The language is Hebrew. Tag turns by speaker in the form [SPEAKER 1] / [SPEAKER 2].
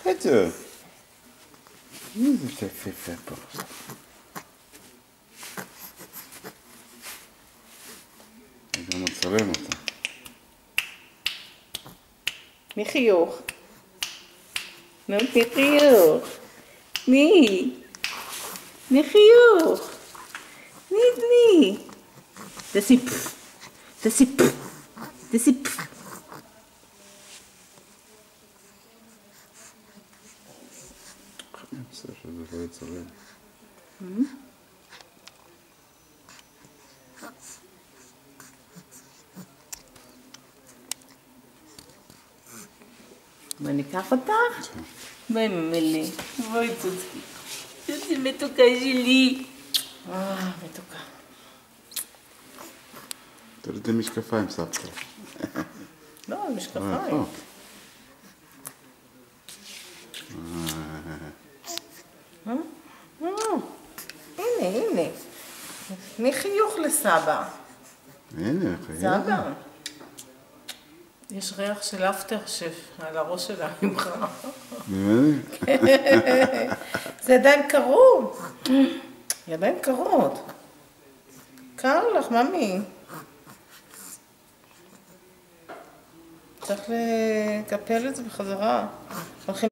[SPEAKER 1] איזה? איזה תפיפה פה. אני גם מצלם אותה.
[SPEAKER 2] מחיוך. נו, מחיוך. מי? מחיוך. תני. תעשי פפ. תעשי פפ. תעשי פפ.
[SPEAKER 1] אני חושב שזה לא יצלם.
[SPEAKER 2] בואי ניקח אותך? בואי ממלי. בואי צוצקי. צוצי מתוקה שלי. מתוקה.
[SPEAKER 1] תורידי משקפיים, סבתא.
[SPEAKER 2] לא, משקפיים. הנה. תני חיוך לסבא.
[SPEAKER 1] הנה, חייב.
[SPEAKER 2] סבא. יש ריח של אפטר שף על הראש שלה ממך.
[SPEAKER 1] ממני?
[SPEAKER 2] זה ידיים קרות. ידיים קרות. קר לך, ממי. צריך לקפל את זה בחזרה.